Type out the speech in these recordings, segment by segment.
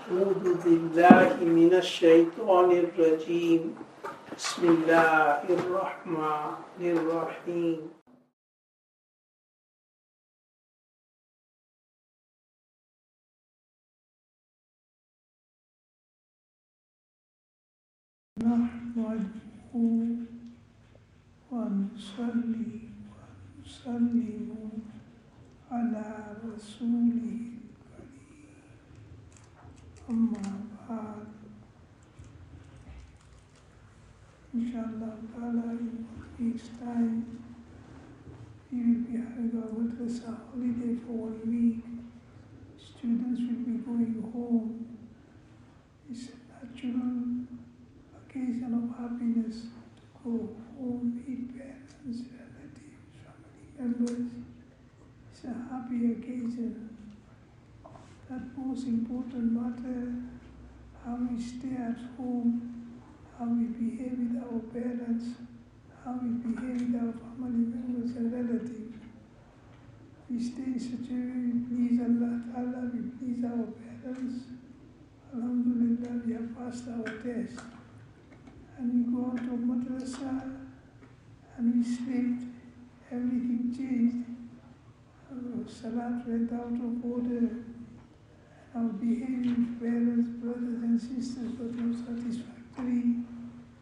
أعوذ بالله من الشيطان الرجيم بسم الله الرحمن الرحيم نحمده ونصلي ونسلم على رسوله أما بعد. Inshallah ta'ala, in 1 week's time we will be having our madrasa holiday for 1 week. Students will be going home. It's a natural occasion of happiness to go home, meet parents, relatives, family members. It's a happy occasion. That most important matter, how we stay at home, how we behave with our parents, how we behave with our family members and relatives. We stay in such a way we please Allah Ta'ala, we please our parents. Alhamdulillah, we have passed our test. And we go out of madrasa and we slept, everything changed. Our salat went out of order. Our behavior with parents, brothers and sisters was not satisfactory,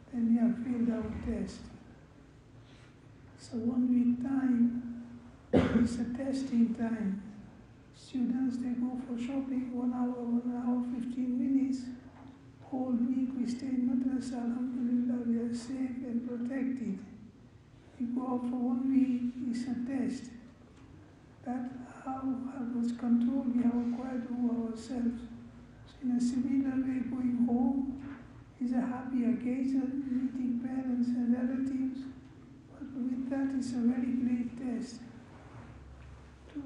then we have failed our test. So 1 week time is a testing time. Students, they go for shopping 1 hour, 15 minutes. Whole week we stay in madrasa, alhamdulillah, we are safe and protected. We go out for 1 week, it's a test. That how much control we have acquired over ourselves. So in a similar way, going home is a happy occasion, meeting parents and relatives, but with that is a very great test. To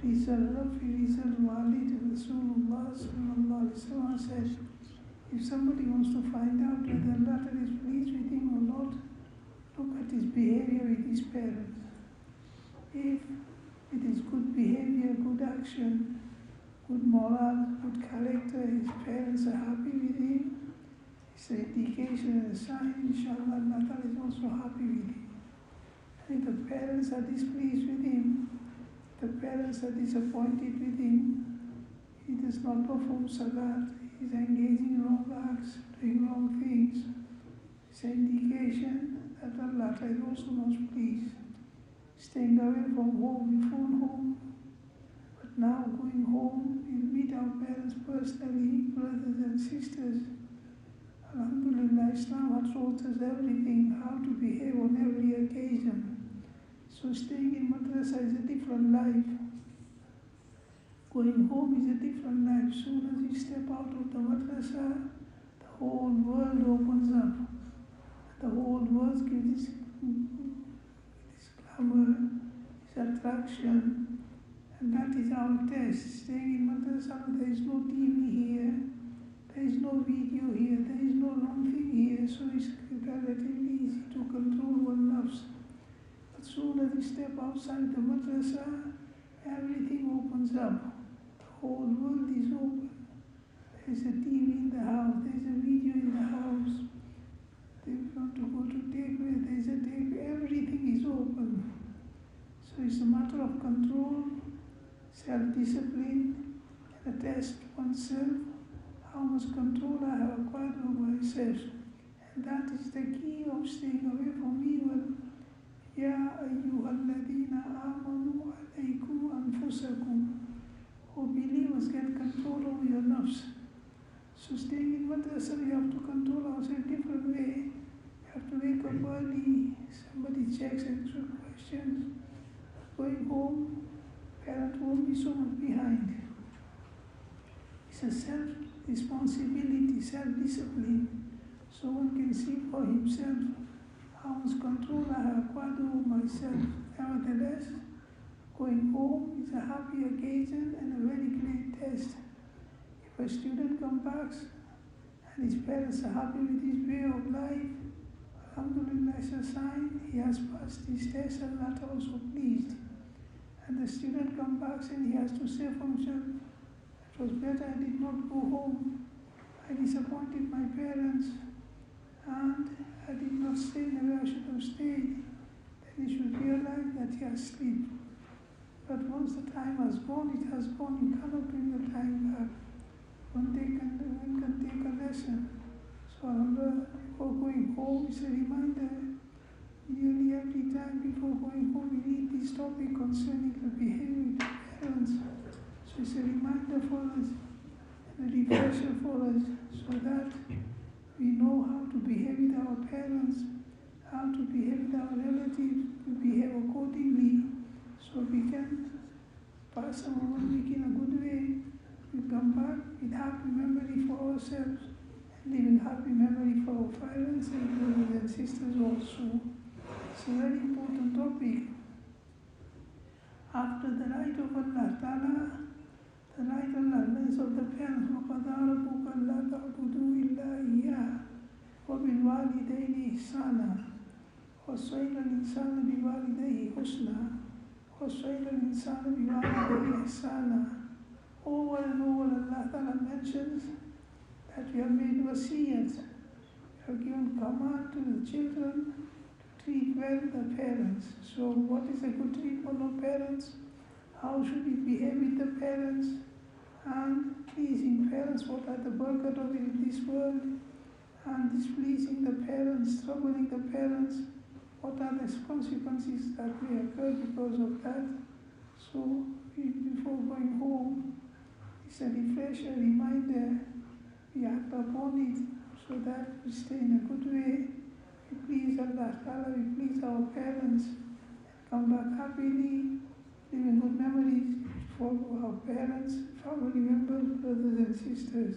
Rizal Walid Rasulullah sallallahu alaihi wasallam said, if somebody wants to find out whether Allah is pleased with him or not, look at his behavior with his parents. If it is good behavior, good action, good moral, good character, his parents are happy with him, it's an indication and a sign, inshallah, Allah is also happy with him. And if the parents are displeased with him, the parents are disappointed with him, he does not perform salat, he is engaging in wrong acts, doing wrong things, it's an indication that Allah is also not pleased. Staying away from home, we phone home, but now going home, we'll meet our parents personally, brothers and sisters. Alhamdulillah, Islam has taught us everything, how to behave on every occasion. So staying in madrasa is a different life. Going home is a different life. Soon as you step out of the madrasa, the whole world opens up. The whole world gives this glamour, this attraction, and that is our test. Staying in madrasa, there is no TV here, there is no video here, there is no long thing here, so it's relatively easy to control one's nafs. But soon as you step outside the madrasa, everything opens up. The whole world is open. There is a TV in the house, there is a video in the house. They want to go to takeaway, there is a takeaway, everything is open. So it's a matter of control, self-discipline, and a test oneself, how much control I have acquired over myself. And that is the key of staying away from evil. Ya ayyuhalladhina amanu alaykum anfusakum. Oh believers, get control over your nafs. So staying in madrasa, we have to control ourselves in a different way. We have to wake up early, somebody checks extra questions. Going home, parents won't be so much behind. It's a self-responsibility, self-discipline. So one can see for himself how much control I have acquired over myself. Nevertheless, going home is a happy occasion and a very great test. If a student comes back and his parents are happy with his way of life, alhamdulillah, it's a sign he has passed his test and Allah also pleased. And the student comes back and he has to say for himself, It was better I did not go home. I disappointed my parents and I did not stay the way I should have stayed. Then you should realize that you are asleep. But once the time has gone, it has gone. You cannot bring the time back. One can take a lesson. So before going home, it's a reminder. Nearly every time before going home, we read this topic concerning the behavior of parents. So it's a reminder for us and a refresher for us so that we know how to behave with our parents, how to behave with our relatives, to behave accordingly so we can pass our one week in a good way. We come back with happy memory for ourselves and leaving happy memory for our parents and brothers and sisters also. It's a very important topic. After the right of Allah Ta'ala, the right Allah lens of the parents, وَقَضَى رَبُّكَ أَلَّا تَعْبُدُوا إِلَّا إِيَّاهُ وَبِالْوَالِدَيْنِ إِحْسَانًا وَوَصَّيْنَا الْإِنسَانَ بِوَالِدَيْهِ حُسْنًا وَوَصَّيْنَا الْإِنسَانَ بِوَالِدَيْهِ إِحْسَانًا. Over and over Allah Ta'ala mentions that we have made wasiyat, we have given command to the children to treat well the parents. So what is a good treatment of parents? How should we behave with the parents? And pleasing parents, what are the barakat of it in this world? And displeasing the parents, troubling the parents, what are the consequences that may occur because of that? So before going home, it's a refresher, reminder, we act upon it so that we stay in a good way. We please Allah Ta'ala, we please our parents, and come back happily, living good memories for our parents, family members, brothers and sisters.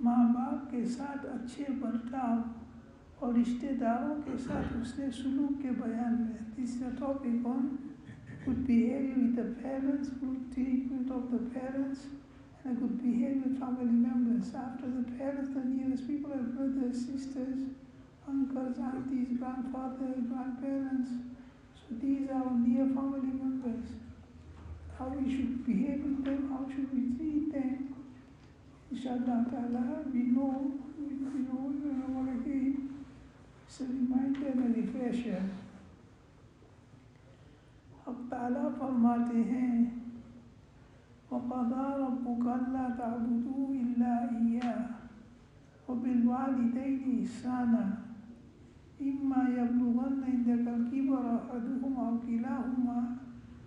माँ बाप के साथ अच्छे बर्ताव और रिश्तेदारों के साथ उसने सुलूक के बयान में. This is a topic on good behavior with the parents, good treatment of the parents, and a good behavior with family members. After the parents, the nearest people are brothers, sisters, uncles, aunties, grandfather, grandparents. So these are our near family members. How we should behave with them, how should we treat them. Inshallah Ta'ala, we know again. It's a reminder and a refresher. अब ताला फरमाते हैं वक़ज़ा रब्बुक अल्ला तअबुदू इल्ला इय्याह वबिलवालिदैनि इहसाना इम्मा यब्लुगन्ना इंदकल किबरा अहदुहुमा अव किलाहुमा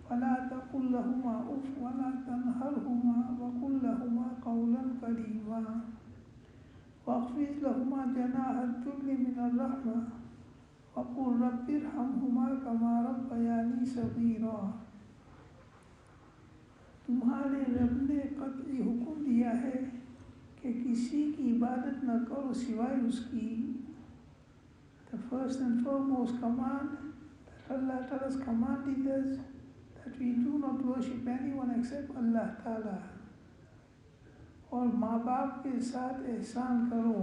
फला तक़ुल लहुमा उफ़ वला तनहरहुमा वक़ुल लहुमा क़ौलन करीमा वख़्फ़िज़ लहुमा जनाह अज़्ज़ुल्लि मिनर रहमा वक़ुल रब्बिरहमहुमा कमा रब्बयानी सग़ीरा. तुम्हारे रब ने क़त्ई हुक्म दिया है कि किसी की इबादत न करो सिवाय उसकी. The first and foremost command that Allah Ta'ala has commanded us that we do not worship anyone except Allah Ta'ala. और माँ बाप के साथ एहसान करो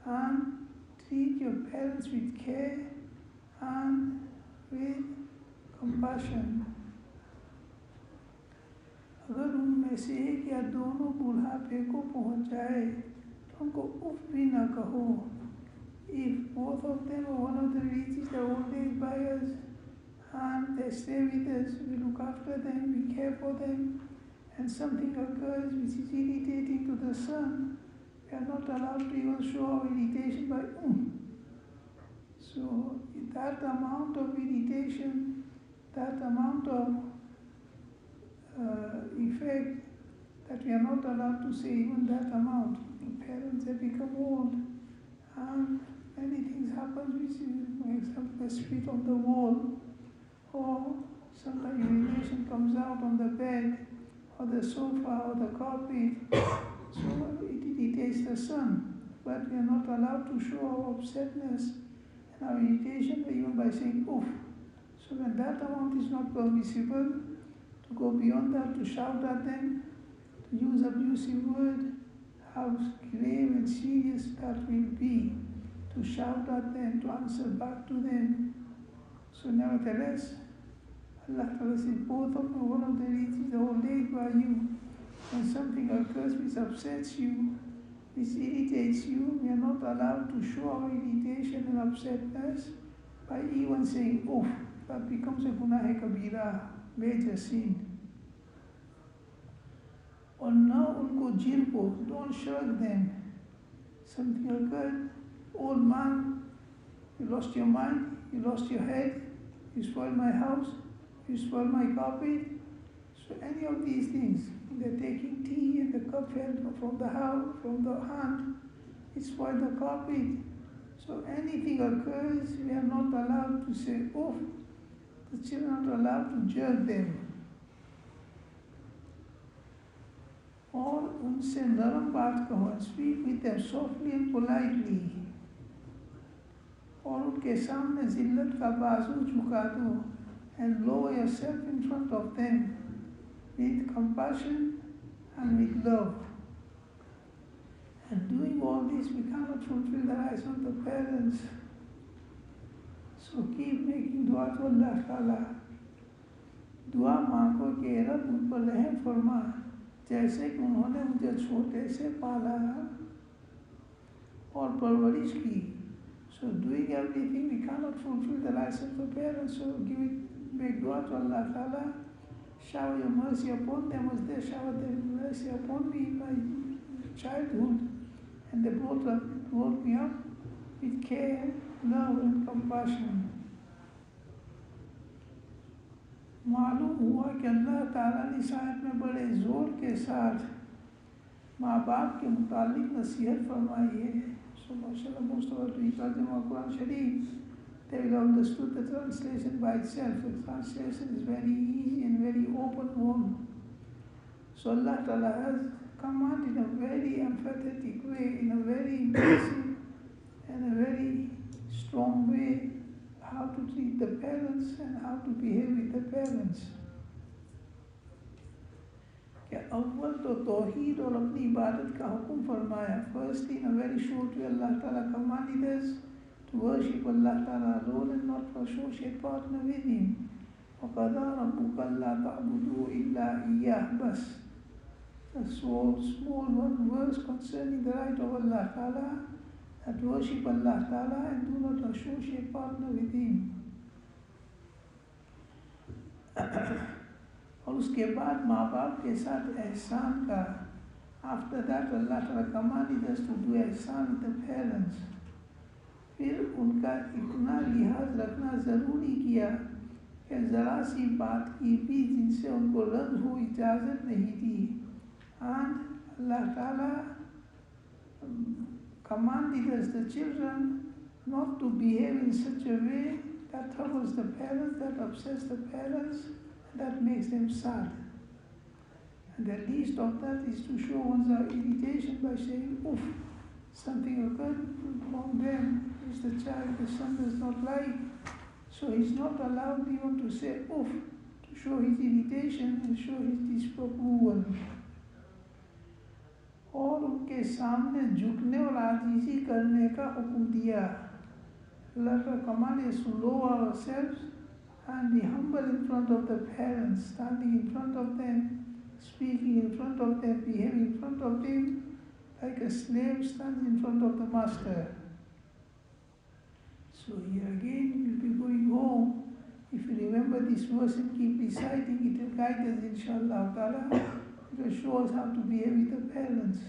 and treat your parents with care and with compassion. अगर उनमें से एक या दोनों बुढ़ापे को पहुँच जाए तो उनको उफ भी न कहो. If both of them or one of them reaches the old age by us and they stay with us, we look after them, we care for them, and something occurs which is irritating to the son, we are not allowed to even show our irritation by So that amount of irritation, that amount of effect, that we are not allowed to say even that amount. The parents have become old and many things happen which is, for example, the spit on the wall, or sometimes urination comes out on the bed or the sofa or the carpet. So it irritates the son, but we are not allowed to show our upsetness and our irritation even by saying oof. So when that amount is not permissible, to go beyond that, to shout at them, to use abusive word, how grave and serious that will be, to shout at them, to answer back to them. So nevertheless, Allah Ta'ala says, both of them, one of the reasons are ordained by you. When something occurs which upsets you, which irritates you, we are not allowed to show our irritation and upsetness by even saying, oof, that becomes a gunah-e-kabira, major sin. Or now unko jilko, don't shrug them. Something occurred, old man, you lost your mind, you lost your head, you spoiled my house, you spoiled my carpet. So any of these things, they're taking tea and the cup fell from the house, from the hand, it spoiled the carpet. So anything occurs, we are not allowed to say, oh, the children are not allowed to jerk them. Or unse naram baat kaho, and speak with them softly and politely. और उनके सामने जिल्लत का बाजू झुका दो, and lower yourself in front of them with compassion and with love. And doing all this, we cannot fulfill the rights of the parents. So keep making dua to Allah Ta'ala. दुआ मांगो कि रब मुझ पर रहम फरमा, जैसे कि उन्होंने मुझे छोटे से पाला और परवरिश की. So doing everything, we cannot fulfill the rights of the parents. So make dua to Allah Ta'ala. Shower your mercy upon them as they showered their mercy upon me in my childhood. And they brought me up with care, love and compassion. मालूम हुआ कि अल्लाह ताला ने इस आयत में बड़े ज़ोर के साथ माँ बाप के मुतालिक नसीहत फरमाई है. So mashallah, most of us who tarjuma Quran Sharif, they will understood the translation by itself. The translation is very easy and very open one. So Allah Ta'ala has commanded in a very emphatic way, in a very impressive and a very strong way, how to treat the parents and how to behave with the parents. कि अव्वल तो तौहीद और अपनी इबादत का हुक्म फरमाया. Firstly, in a very short way, Allah Ta'ala commanded us to worship Allah Ta'ala alone and not to associate partner with Him. وَقَضَى رَبُّكَ أَلَّا تَعْبُدُوا إِلَّا إِيَّاهُ بَسْ. A small one verse concerning the right of Allah Ta'ala, that worship Allah Ta'ala and do not associate partner with Him. और उसके बाद माँ बाप के साथ एहसान का. After that Allah Ta'ala commanded us to do एहसान with the parents. फिर उनका इतना लिहाज रखना ज़रूरी किया कि ज़रा सी बात की भी जिनसे उनको रद्द हो इजाज़त नहीं दी. And Allah Ta'ala commanded us, the children, not to behave in such a way that troubles the parents, that upsets the parents, that makes them sad. And the least of that is to show one's irritation by saying, oof, something occurred from them which the child, the son does not like. So he's not allowed even to say oof, to show his irritation and show his disapproval. और उनके सामने झुकने और आजीजी करने का हुक्म दिया. Allah command is to lower ourselves and be humble in front of the parents, standing in front of them, speaking in front of them, behaving in front of them like a slave stands in front of the master. So here again we will be going home. If you remember this verse and keep reciting, it will guide us inshallah ta'ala. It will show us how to behave with the parents.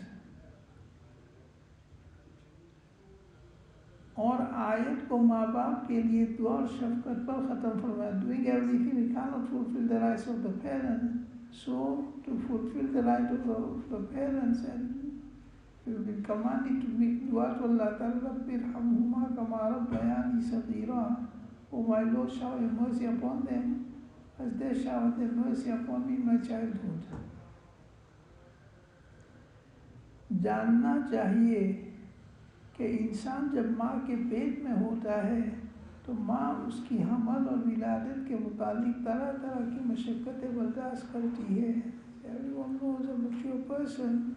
और आयत को माँ बाप के लिए दुआ और शफ़क़त पर ख़त्म फरमाया. Doing everything, we cannot fulfill the rights of the parents. So to fulfill the right of the parents, and we have been commanded to make dua to Allah Ta'ala, Rabbi irhamhuma kama rabbayani saghira. Oh my Lord, shower your mercy upon them as they showered their mercy upon me in my childhood. जानना चाहिए कि इंसान जब माँ के पेट में होता है तो माँ उसकी हमल और विलादत के मुतालिक तरह तरह की मशक्क़तें बर्दाश्त करती है. Everyone knows, a mature person,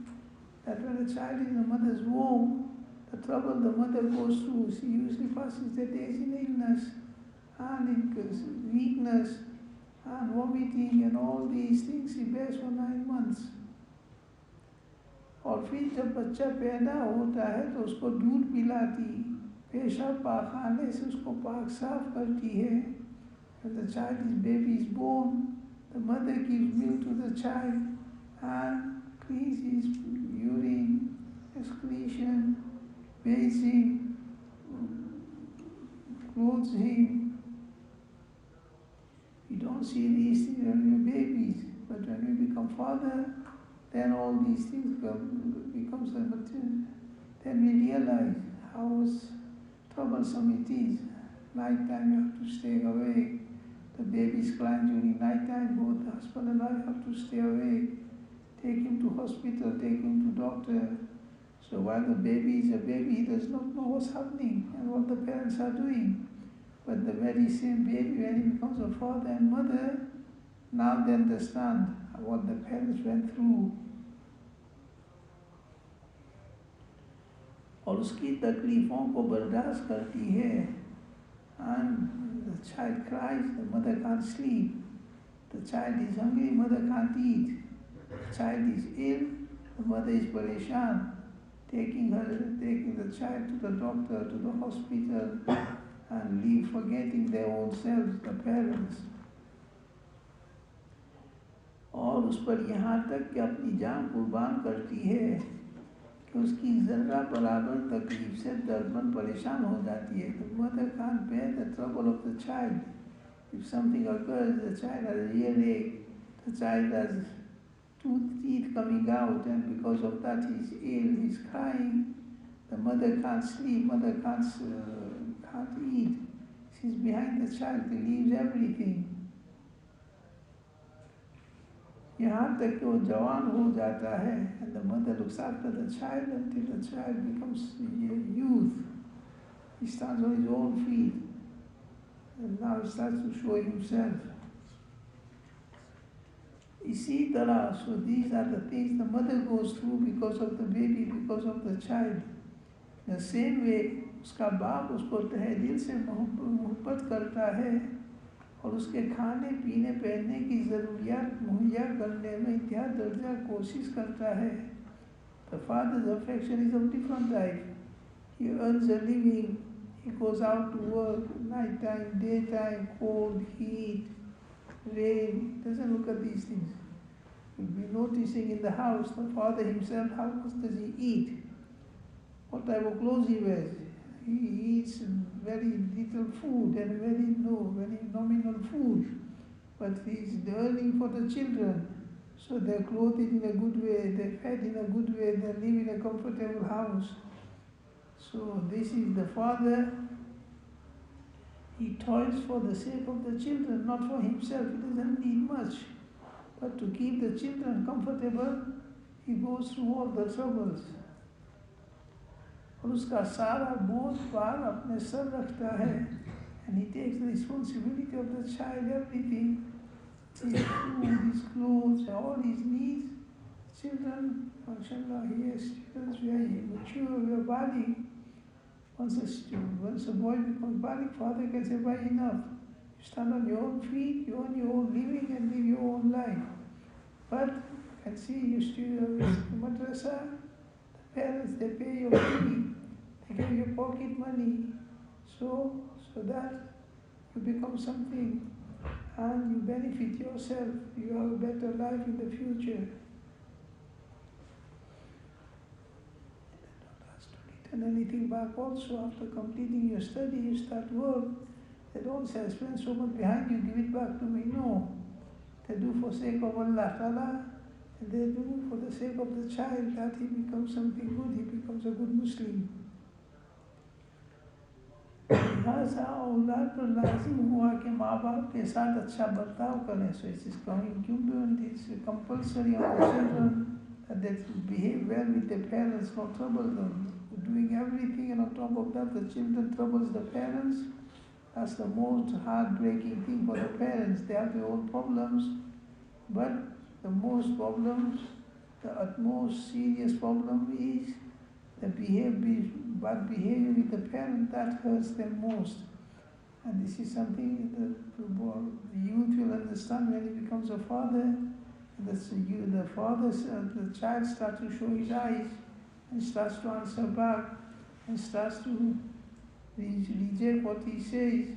that when a child is in a mother's womb, the trouble the mother goes through, she usually passes the days in illness and in weakness and vomiting and all these things he bears for 9 months. और फिर जब बच्चा पैदा होता है तो उसको दूध पिलाती, पेशाब पाखाने से उसको पाक साफ करती है. When the baby is born, the mother gives milk to the child and cleans his urine, excretion, bathes him, clothes him. You don't see these things when you're babies, but when you become father, then all these things becomes the material. Then we realize how troublesome it is. Night time you have to stay awake. The baby is crying during night time. Both the husband and wife have to stay awake. Take him to hospital, take him to doctor. So while the baby is a baby, he does not know what's happening and what the parents are doing. But the very same baby, when he becomes a father and mother, now they understand what the parents went through. और उसकी तकलीफ़ों को बर्दाश्त करती है. And the child cries, the mother can't sleep. The child is hungry, mother can't eat. The child is ill, the mother is pareshan, taking the child to the doctor, to the hospital, and forgetting their own selves, the parents. और उस पर यहाँ तक कि अपनी जान कुर्बान करती है कि उसकी ज़र्रा बराबर तकलीफ से दर्दमंद परेशान हो जाती है. The mother can't bear the trouble of the child. If something occurs, the child has a earache, the child has teeth coming out, and because of that he's ill, he's crying. The mother can't sleep, mother can't eat. She's behind the child, he leaves everything. यहाँ तक कि वो जवान हो जाता है, and the mother looks after the child until the child becomes youth. He stands on his own feet, and now he starts to show himself. इसी तरह, so these are the things the mother goes through because of the baby, because of the child. The same way, उसका बाप उसको तहे दिल से मोहब्बत करता है और उसके खाने पीने पहनने की ज़रूरियात मुहैया करने में इंतहा दर्जा कोशिश करता है. The father's affection is of different type. He earns a living, he goes out to work, night time, daytime, cold, heat, rain, doesn't look at these things. You'll be noticing in the house, the father himself, how much does he eat? What type of clothes he wears? He eats very little food and very nominal food, but he's earning for the children, so they're clothed in a good way, they're fed in a good way, they live in a comfortable house. So this is the father. He toils for the sake of the children, not for himself. He doesn't need much, but to keep the children comfortable, he goes through all the troubles. और उसका सारा बोझ पार अपने sir रखता है, and he takes the responsibility of the child, everything, his food, his clothes, all his needs. Children, mashallah, he has students very mature, very baligh. Once a boy becomes baligh, father can say, "Why enough? You stand on your own feet, you earn your own living and live your own life." But you can see you student madrasa, the parents, they pay your fee. They give you pocket money, so that you become something and you benefit yourself. You have a better life in the future. They don't ask to return anything back. Also, after completing your study, you start work. They don't say, "I spent so much behind you, give it back to me." No, they do for sake of Allah Ta'ala, and they do for the sake of the child, that he becomes something good, he becomes a good Muslim. लिहाजा औलाद पर लाजिम हुआ कि माँ बाप के साथ अच्छा बर्ताव करें. So it is incumbent, it is compulsory on the children that they behave well with their parents, not trouble them. Doing everything, and on top of that, the children troubles the parents. That's the most heartbreaking thing for the parents. They have their own problems, but the most problems, the utmost serious problem is the bad behavior with the parent. That hurts them most. And this is something the youth will understand when he becomes a father. The child starts to show his eyes and starts to answer back and starts to reject what he says.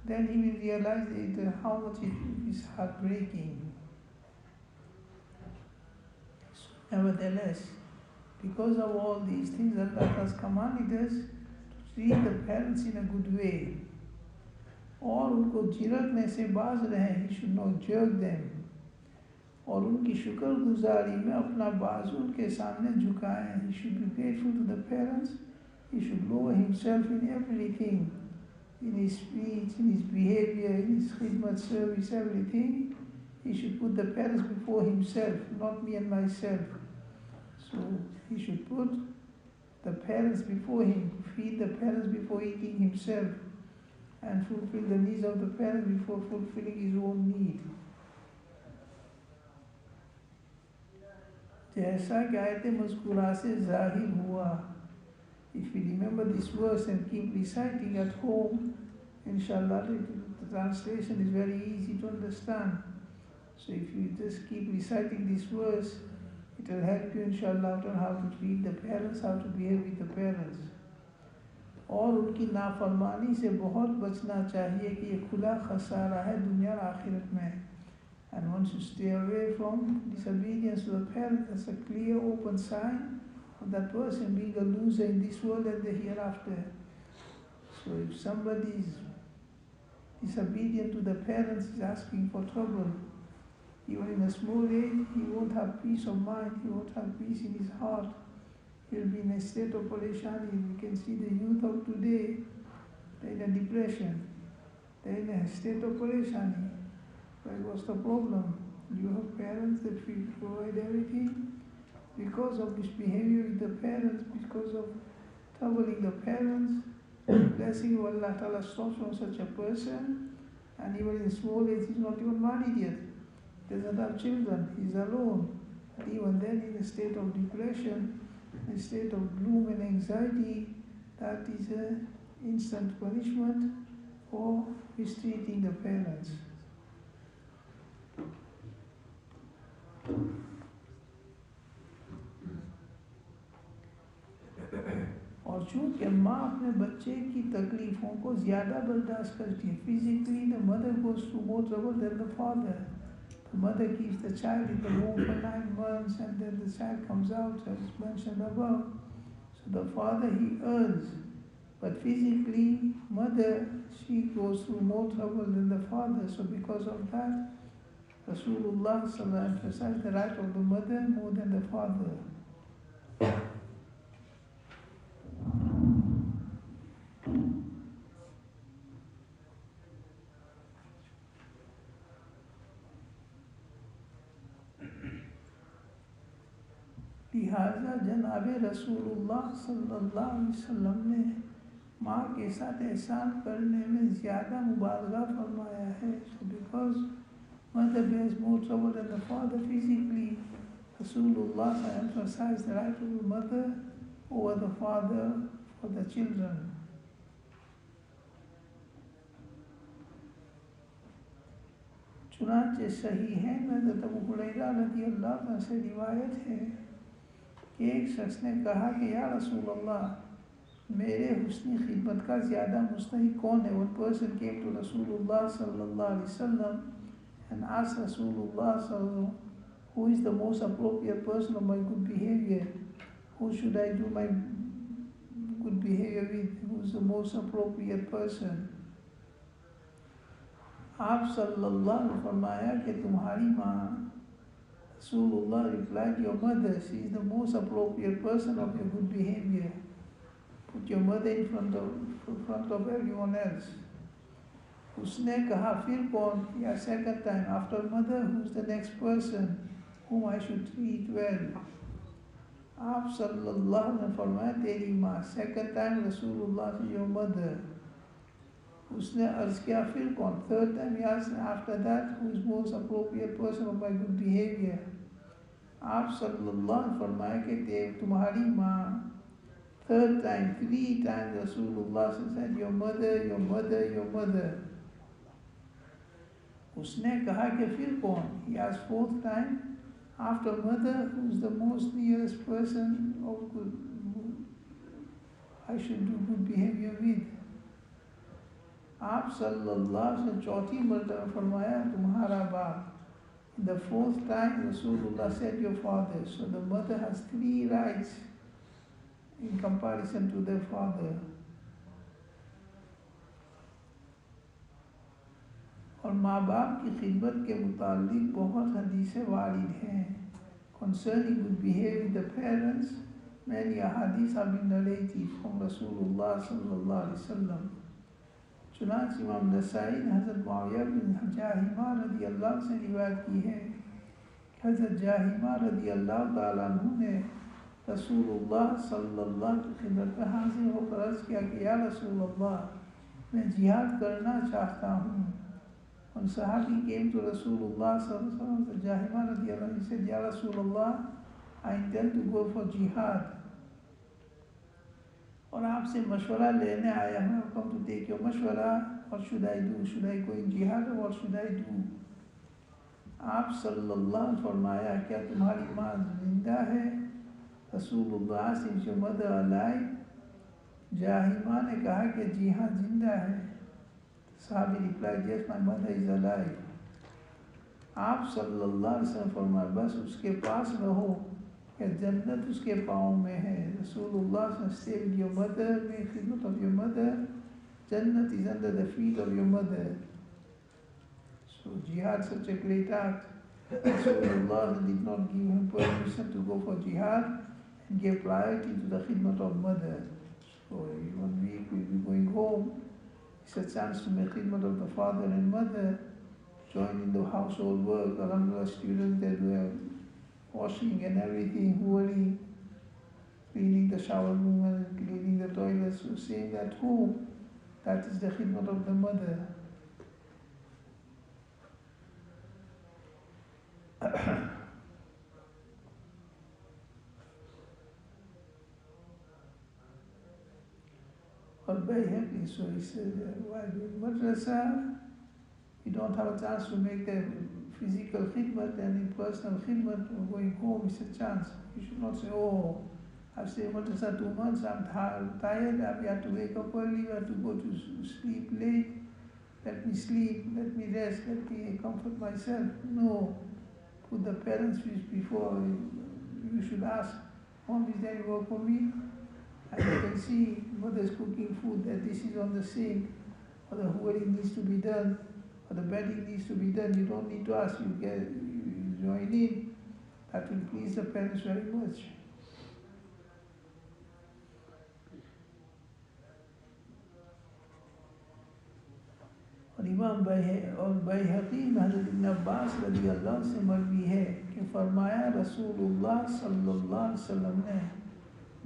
Then he will realize how much it is heartbreaking. Nevertheless, because of all these things, Allah has commanded us to treat the parents in a good way. और उनको झिरकने से बाज रहें, he should not jerk them. और उनकी शुक्रगुजारी में अपना बाजू उनके सामने झुकाएं. He should be grateful to the parents. He should lower himself in everything, in his speech, in his behavior, in his khidmat service, everything. He should put the parents before himself, not me and myself. So he should put the parents before him, feed the parents before eating himself, and fulfill the needs of the parents before fulfilling his own need. जैसा कि आयत मज़कूरा से ज़ाहिर हुआ, if we remember this verse and keep reciting at home, inshallah the translation is very easy to understand. So if you just keep reciting this verse, it will help you inshallah on how to treat the parents, how to behave with the parents. और उनकी नाफरमानी से बहुत बचना चाहिए कि ये खुला खसारा है दुनिया और आखिरत में. And once you stay away from disobedience to the parents, that's a clear open sign of that person being a loser in this world and the hereafter. So if somebody is disobedient to the parents, is asking for trouble, even in a small age, he won't have peace of mind, he won't have peace in his heart. He'll be in a state of parishani. We can see the youth of today, they're in a depression, they're in a state of parishani. But what's the problem? You have parents that will provide everything. Because of misbehavior with the parents, because of troubling the parents, blessing of Allah Ta'ala stops from such a person. And even in small age, he's not even married yet. Doesn't have children, he's alone. And even then, in a state of depression, in a state of gloom and anxiety, that is an instant punishment for mistreating the parents. और चूँकि माँ अपने बच्चे की तकलीफ़ों को ज़्यादा बर्दाश्त करती है. Physically, the mother goes through more trouble than the father. The mother keeps the child in the womb for 9 months and then the child comes out, as mentioned above. So the father, he earns. But physically, mother, she goes through more trouble than the father. So because of that, Rasulullah emphasized the right of the mother more than the father. लिहाजा जनाब रसूलुल्लाह सल्लल्लाहु अलैहि वसल्लम ने माँ के साथ एहसान करने में ज़्यादा मुबालगा फरमाया है. So because mother bears more trouble than the father physically, Rasulullah emphasized the right of the mother over the father for the children. चुनांचे सही है हज़रत अबू हुरैरा रज़ी अल्लाह अन्हु से रिवायत है कि एक शख्स ने कहा कि या रसूल अल्लाह, मेरे हुस्न खिदमत का ज़्यादा मुस्तहिक कौन है? One person came to Rasulullah sallallahu alaihi wasallam and asked Rasulullah sallallahu, who is the most appropriate person of my good behavior? Who should I do my good behavior with? Who is the most appropriate person? आप सल्लल्लाहु अलैहि वसल्लम ने फरमाया कि तुम्हारी माँ. Rasulullah replied, your mother, she is the most appropriate person of your good behavior. Put your mother in front of everyone else. उसने कहा फिर कौन? या second time, after mother, who's the next person whom I should treat well? आप सल्लल्लाहु अलैहि वसल्लम ने फरमाया तेरी माँ. Second time Rasulullah said your mother. उसने अर्ज किया फिर कौन? Third time he asked after that who is most appropriate person of my good behavior? आप सल्लल्लाहु अलैहि वसल्लम ने फरमाया कि तुम्हारी माँ. Third time, 3 times Rasulullah said, your mother, your mother, your mother. उसने कहा कि फिर कौन? He asked fourth time, after mother, who's the most nearest person or good, I should do good behavior with? आप सल्लल्लाहु अलैहि वसल्लम चौथी मर्तबा फरमाया तुम्हारा बाप. The fourth time Rasulullah said your father. So the mother has 3 rights in comparison to the father. और माँ बाप की खिदमत के मुतालिक बहुत हदीसें वारिद हैं. Concerning good behavior with the parents, many hadiths have been narrated from Rasulullah sallallahu alaihi wasallam. चुनांच इमाम नसाई ने हज़रत मुआविया बिन जाहिमा रदी अल्लाह से रिवायत की है कि हज़रत जाहिमा रदी अल्लाह ताला अन्हु ने रसूलुल्लाह सल्लल्लाहु अलैहि वसल्लम की खिदमत में हाजिर होकर अर्ज़ किया कि या रसूलल्लाह, मैं जिहाद करना चाहता हूँ. उन सहाबी came to Rasulullah sallallahu alaihi wasallam, जाहिमा रदी अल्लाह ने said, या रसूलल्लाह, I intend to go for jihad. और आपसे मशवरा लेने आया हूँ. come to take your मशवरा. What should I do? Should I go in jihad or what should I do? आप सल्लल्लाहु अलैहि वसल्लम फरमाया, क्या तुम्हारी माँ जिंदा है? रसूलुल्लाह से your mother alive? जाहिमा ने कहा कि जी हाँ जिंदा है. साहबी replied, yes, my mother is alive. आप सल्लल्लाहु अलैहि वसल्लम फरमाया, बस उसके पास रहो कि जन्नत उसके पाँव में है. रसूलुल्लाह say with your mother, may khidmat of your mother, Jannat is under the feet of your mother. So jihad, such a great act. Rasulullah did not give him permission to go for jihad and gave priority to the khidmat of mother. So 1 week we'll be going home. It's a chance to make khidmat of the father and mother, join in the household work. Alhamdulillah, students, they do washing and everything, hoovering, cleaning the shower room and cleaning the toilets. So saying at home, that is the khidmat of the mother. Or very happy, so he said, while doing madrasa, you don't have a chance to make the physical khidmat and in personal khidmat or going home is a chance. You should not say, oh, I've stayed madrasa 2 months, I'm tired, we have to wake up early, we have to go to sleep late, let me sleep, let me rest, let me comfort myself. No, put the parents before. You should ask, Mom, is there any work for me? And you can see mother's cooking food, that this is on the sink, or the hoovering needs to be done, or the bedding needs to be done. You don't need to ask, you join in. That will please the parents very much. और इमाम बैहक़ी में हज़रत इब्न अब्बास रज़ी अल्लाह से मरवी है कि फरमाया रसूलुल्लाह सल्लल्लाहु अलैहि वसल्लम ने,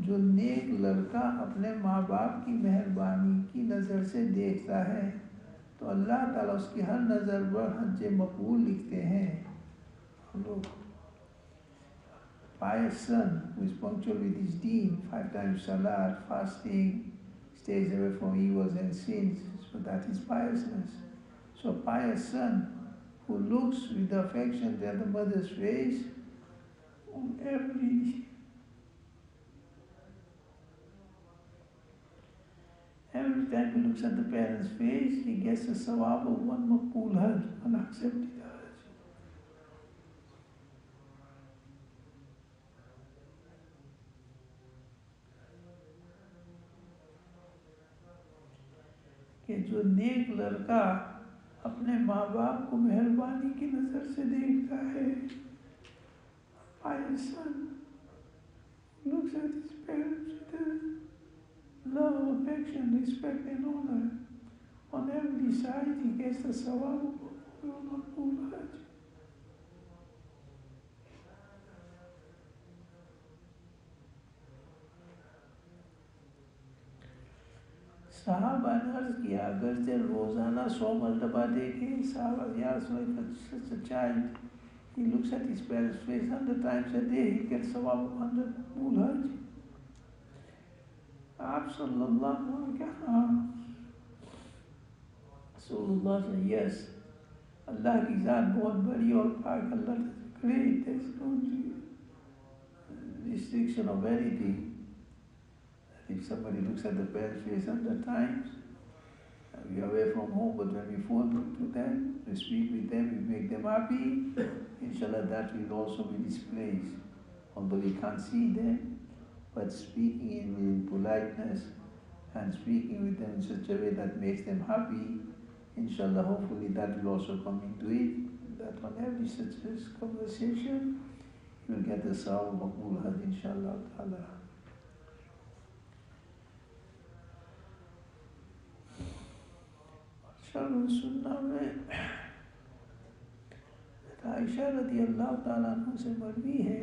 जो नेक लड़का अपने माँ बाप की मेहरबानी की नज़र से देखता है तो अल्लाह ताला उसकी हर नज़र पर हज मकबूल लिखते हैं. लोग pious son who is punctual with his deen, 5 times salat, fasting, stays away from evils and sins, so that is piousness. So a pious son who looks with affection at the mother's face on every time he looks at the parent's face, he gets the sawab of 1 maqbool hajj, an accepted hajj. कि जो नेक लड़का अपने माँ बाप को मेहरबानी की नज़र से देखता है, pious son looks at his parents with love, affection, respect and honor. On every side he gets the sawab of Maqbool Hajj. साहबा ने अर्ज़ किया, अगर ते रोज़ाना 100 मरतबा देखे, साहबा यार such a child, he looks at his parents' face 100 times a day, he gets sawab of 100 Maqbool Hajj. आप सल्लल्लाहु अलैहि वसल्लम रसूलुल्लाह से यस अल्लाह की ज़ात बहुत बड़ी और पाक, अल्लाह great, there is no restriction of anything. If somebody looks at the parents' face under times, we are away from home, but when we phone to them, we speak with them, we make them happy, inshallah that will also be displayed. Although we can't see them, but speaking in politeness and speaking with them in such a way that makes them happy, inshallah, hopefully that will also come into it. That on every such conversation, you will get the sawab of Maqbul Hajj, inshallah ta'ala. सुन्ना में आयशा रज़ी अल्लाह ताला अन्हा से मरवी है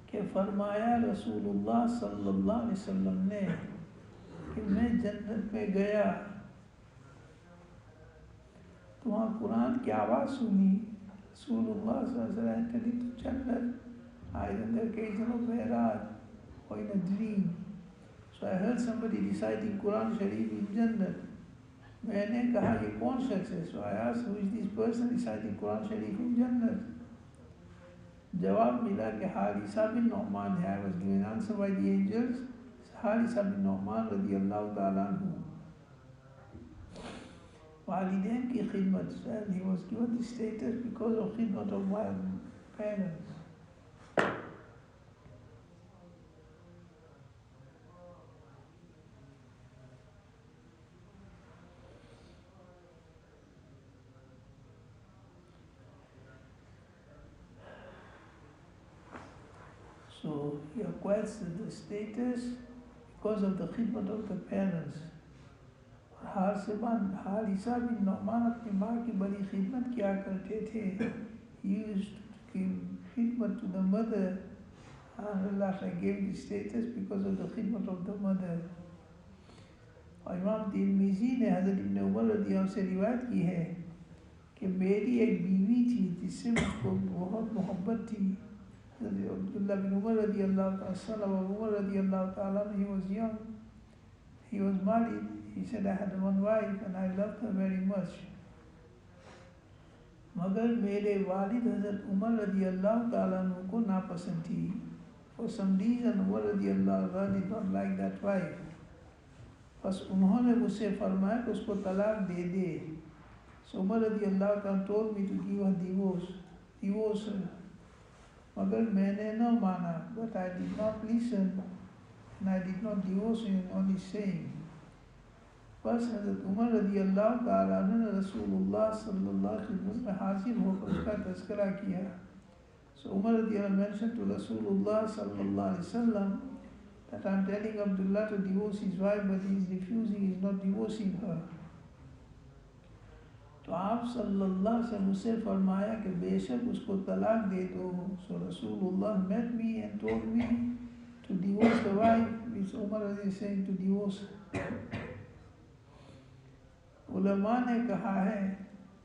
कि फरमाया रसूलुल्लाह सल्लल्लाहु अलैहि वसल्लम ने कि मैं जन्नत में गया तो वहाँ कुरान की आवाज़ सुनी. रसूलुल्लाह सल्लल्लाहु अलैहि वसल्लम entered into Jannat either in the occasion of Mi'raj or in a dream. So I heard somebody reciting Quran Sharif in Jannat. मैंने कहा ये कौन शख्स है? So I asked, who is this person reciting Quran Sharif in Jannat? जवाब मिला कि हारिसा बिन नौमान है. I was given answer by the angels. हारिसा बिन नौमान रज़ी अल्लाह ताला अन्हु. वालिदैन की खिदमत, and he was given this status because of खिदमत of my parents. So he acquires the status because of the khidmat of the parents. हारिसा बिन नौमान अपनी माँ की बड़ी खिदमत किया करते थे. He used to give khidmat to the mother, and Allah gave the status because of the khidmat of the mother. और इमाम तिरमिज़ी ने हज़रत इब्न उमर रज़ियल्लाहु अन्हु से रिवायत की है कि मेरी एक बीवी थी जिससे मुझको बहुत मोहब्बत थी. Abdullah bin Umar radiallahu ta'ala, son of Umar radiallahu ta'ala, he was young, he was married. He said, I had one wife and I loved her very much. मगर मेरे वालिद हज़रत उमर रदियल्लाहु ताला अन्हु को नापसंद थी. For some reason Umar radiallahu ta'ala did not like that wife. बस उन्होंने मुझसे फरमाया कि उसको तलाक दे दे. So Umar radiallahu ta'ala told me to give her divorce her. मगर मैंने न माना, but I did not listen and I did not divorce him on his saying. बस हज़रत उमर रदियल्लाहु ताला अन्हु ने रसूलुल्लाह सल्लल्लाहु अलैहि वसल्लम में हाजिर होकर उसका तज़किरा किया. So Umar radiallahu mentioned to Rasulullah sallallahu alaihi wasallam that I am telling Abdullah to divorce his wife, but he is refusing, he is not divorcing her. तो आप सल्लल्लाहु अलैहि वसल्लम मुझसे फरमाया कि बेशक उसको तलाक दे दो. So Rasulullah met me and told me to divorce the wife, which Umar is saying to divorce. उलमा ने कहा है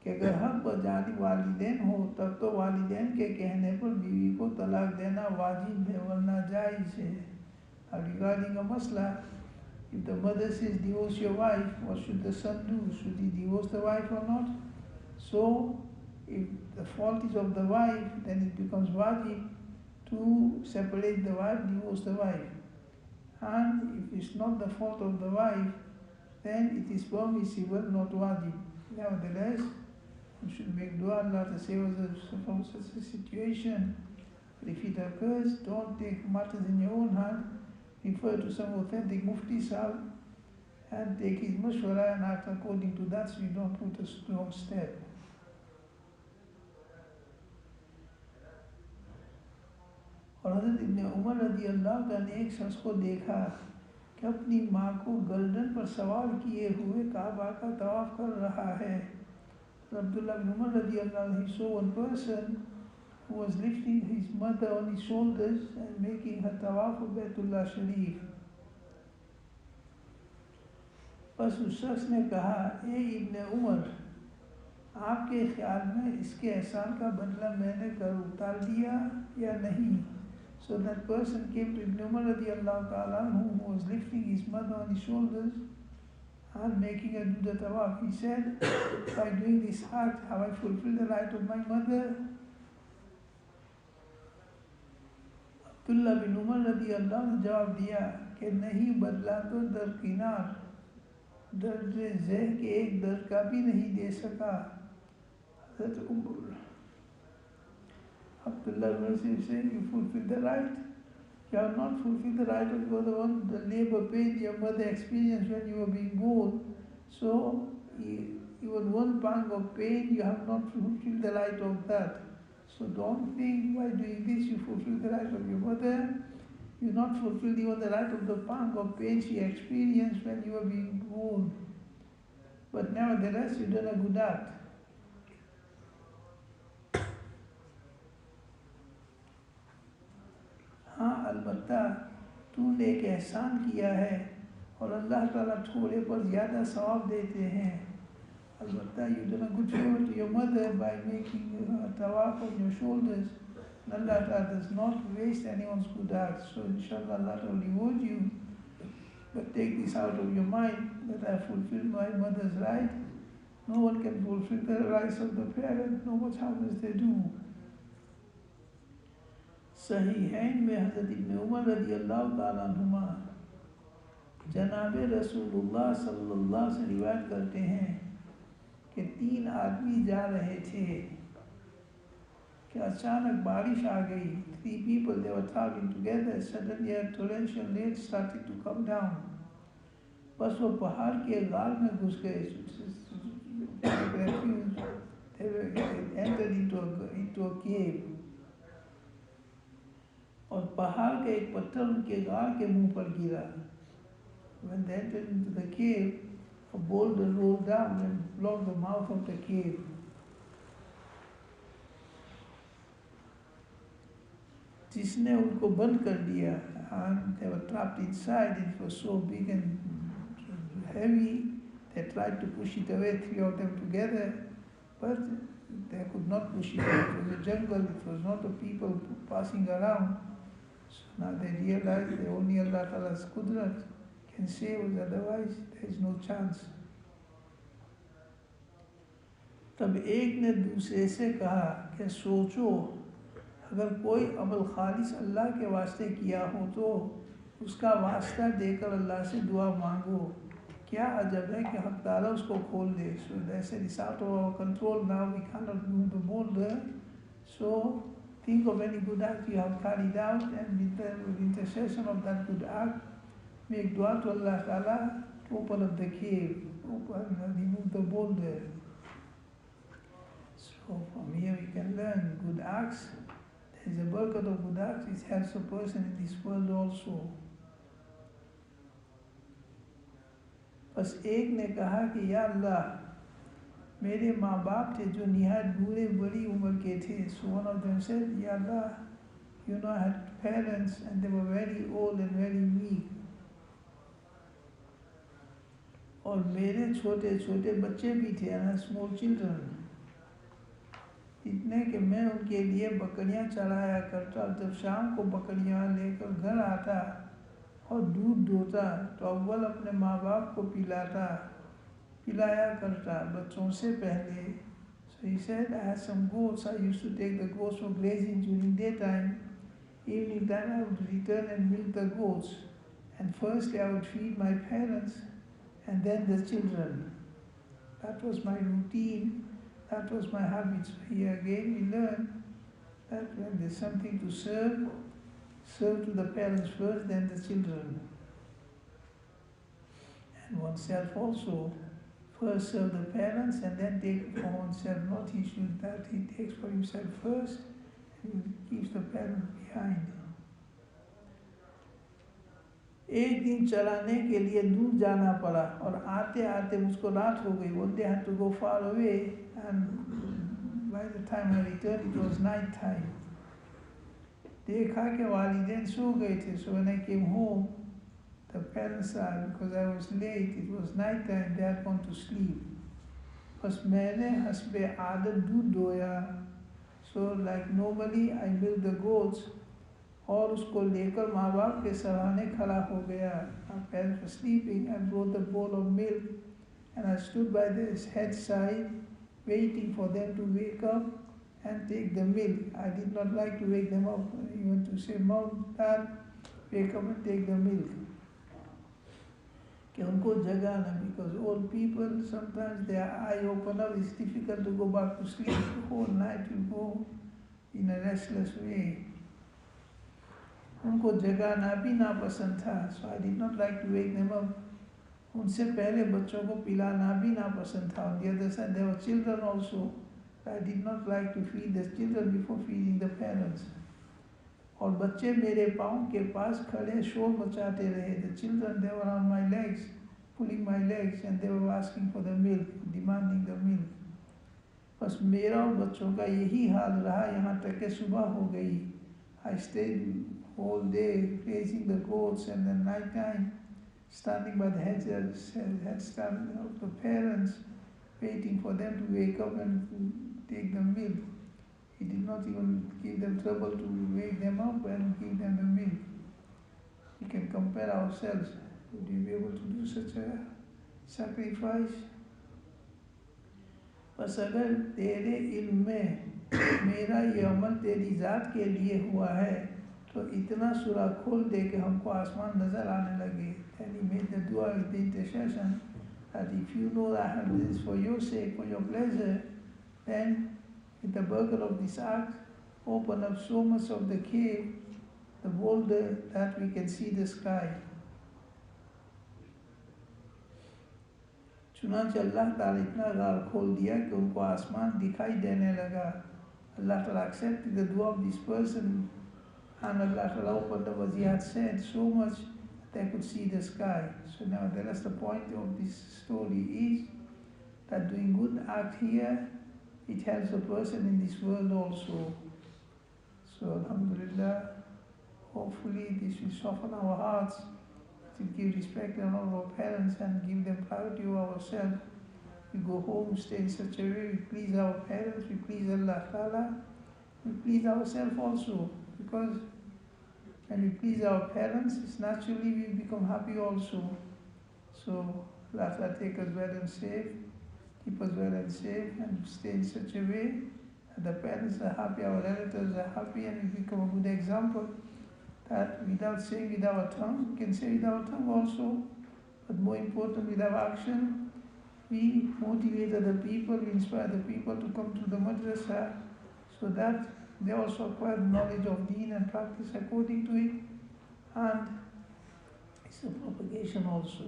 कि अगर हक बजानी वालिदैन हो तब तो वालिदैन के कहने पर बीवी को तलाक देना वाजिब है, वरना जायज़ है. Regarding a masla, if the mother says divorce your wife, what should the son do? Should he divorce the wife or not? So if the fault is of the wife, then it becomes wajib to separate the wife, divorce the wife. And if it's not the fault of the wife, then it is permissible, not wajib. Nevertheless, we should make dua Allah to save us from such a situation. But if it occurs, don't take matters in your own hand. Refer to some authentic mufti sahib and take his mashwara and act according to that, so you don't put a strong step. और हज़रत इब्न उमर रदियल्लाहु ताला ने एक शख्स को देखा कि अपनी माँ को गर्दन पर सवार किए हुए काबा का तवाफ कर रहा है. Abdullah bin Umar radiallahu anhu, he saw one person who was lifting his mother on his shoulders and making her tawaf of Baitullah Sharif. बस उस शख्स ने कहा, ए इब्न उमर, आपके ख्याल में इसके एहसान का बदला मैंने कर उतार दिया या नहीं? So that person came to Ibn Umar radiallahu ta'ala who was lifting his mother on his shoulders and making her do the tawaf. He said, by doing this act, have I fulfilled the right of my mother? Abdullah bin Umar radiallahu ने जवाब दिया कि नहीं, बदला तो दरकिनार दर्द ज़ह के एक दर्द का भी नहीं दे सका. Hhazrat Abdullah was saying, you fulfill the right. You have not fulfilled the right of the labor pain your mother experienced when you were being born. So, even one pang of pain, you have not fulfilled the right of that. So don't think by doing this you fulfill the right of your mother. You not fulfill even the right of the pang of pain she experienced when you were being born. But nevertheless, you done a good act. हाँ, अलबत्ता तूने एक एहसान किया है और अल्लाह ताला थोड़े पर ज़्यादा सवाब देते हैं. Albatta, you done a good favor to your mother by making a tawaf on your shoulders. And Allah Ta'ala does not waste anyone's good acts. So inshallah Allah will reward you. But take this out of your mind that I fulfilled my mother's right. No one can fulfill the rights of the parent, no matter how much they do. Sahihain में हज़रत इब्न उमर रज़ियल्लाहु ताला अन्हुमा जनाब रसूलुल्लाह सल्लल्लाहु से रिवायत करते हैं कि 3 आदमी जा रहे थे कि अचानक बारिश आ गई. 3 people, they were traveling together. Suddenly a torrential rain started to come down. बस वो पहाड़ के गार में घुस गए. They entered into a cave. और पहाड़ का एक पत्थर उनके गार के मुंह पर गिरा. When they entered into the cave, a boulder rolled down and blocked the mouth of the cave. जिसने उनको बंद कर दिया. And they were trapped inside. It was so big and heavy. They tried to push it away, 3 of them together, but they could not push it away. It was a jungle. It was not the people passing around. So now they realized that only Allah Ta'ala's Qudrat can save us, otherwise there is no chance. तब एक ने दूसरे से कहा कि सोचो, अगर कोई अमल खालिस अल्लाह के वास्ते किया हो तो उसका वास्ता देकर अल्लाह से दुआ मांगो. क्या अजब है कि हक ताला उसको खोल दे. So they said it's out of our control now, we cannot move the boulder. So think of any good act you have carried out, and with the intercession of that good act, make dua to Allah Ta'ala to open up the cave, open and remove the boulder. So from here we can learn good acts. There is a barakat of good acts. It helps a person in this world also. बस एक ने कहा कि या अल्लाह, मेरे माँ बाप थे जो निहायत बूढ़े बड़ी उम्र के थे. So one of them said, Ya Allah, you know, I had parents and they were very old and very weak. और मेरे छोटे छोटे बच्चे भी थे, and small children. इतने कि मैं उनके लिए बकरियां चराया करता. जब शाम को बकरियां लेकर घर आता और दूध दोता तो अव्वल अपने माँ बाप को पिलाया करता बच्चों से पहले. So he said, I had some goats. I used to take the goats for grazing during daytime. Evening time I would return and milk the goats. And firstly I would feed my parents and then the children. That was my routine. That was my habit. So here again we learn that when there's something to serve to the parents first, then the children. And oneself also. First serve the parents and then take for oneself. Not he should that he takes for himself first and keeps the parents behind. एक दिन चराने के लिए दूर जाना पड़ा और आते आते मुझको रात हो गई. One day I had to go far away, and by the time I returned it was night time. देखा कि वालिदैन सो गए थे. So when I came home, the parents are, because I was late, it was night time, they had gone to sleep. बस मैंने हस्बे आदत दूध दोया. So like normally I milk the goats, और उसको लेकर माँ बाप के सराहने खड़ा हो गया. My parents were sleeping and brought the bowl of milk, and I stood by his bedside waiting for them to wake up and take the milk. I did not like to wake them up, even to say, Mom, Dad, wake up and take the milk. कि उनको जगाना, because old people, sometimes their eye open up, it's difficult to go back to sleep. The whole night you go in a restless way. उनको जगाना भी नापसंद था, so I did not like to wake them up. उनसे पहले बच्चों को पिलाना भी नापसंद था. On the other side, there were children also. I did not like to feed the children before feeding the parents. और बच्चे मेरे पाँव के पास खड़े शोर मचाते रहे. The children, they were on my legs, pulling my legs, and they were asking for the milk, demanding the milk. बस मेरा और बच्चों का यही हाल रहा यहाँ तक कि सुबह हो गई. I stayed whole day raising the goats, and then night time standing by the headstand of the parents, waiting for them to wake up and take the milk. He did not even give them trouble to wake them up and give them the milk. We can compare ourselves. Would you be able to do such a sacrifice? बस अगर तेरे इल्म में मेरा ये अमल तेरी ज़ात के लिए हुआ है तो इतना सूरा खोल दे कि हमको आसमान नज़र आने लगे. And he made the dua with the intercession that if you know that I have this for your sake, for your pleasure, then with the burden of this act, open up so much of the cave, the boulder, that we can see the sky. चुनांचे अल्लाह ताला इतना गाल खोल दिया कि उनको आसमान दिखाई देने लगा. Allah Ta'ala accepted the dua of this person, and Allah Ta'ala opened up, as he had said, so much that they could see the sky. So now that's the point of this story, is that doing good act here, it helps a person in this world also. So Alhamdulillah, hopefully this will soften our hearts, to give respect and honor our parents and give them priority over ourselves. We go home, stay in such a way, we please our parents, we please Allah Ta'ala, we please ourselves also. Because when we please our parents, it's naturally we become happy also. So Allah Ta'ala take us well and safe, keep us well and safe, and stay in such a way that the parents are happy, our relatives are happy, and we become a good example. That without saying with our tongue, we can say with our tongue also, but more important with our action, we motivate other people, we inspire the people to come to the madrasa, so that they also acquire knowledge of deen and practice according to it, and it's a propagation also.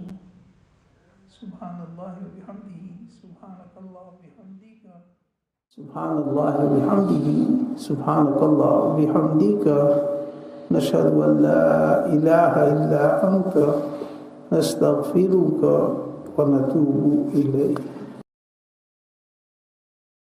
Subhanallah wa bihamdihi, subhanakallah wa bihamdika. Subhanallah wa bihamdihi, subhanakallah wa bihamdika. نشهد أن لا إله إلا أنت نستغفرك ونتوب إليك.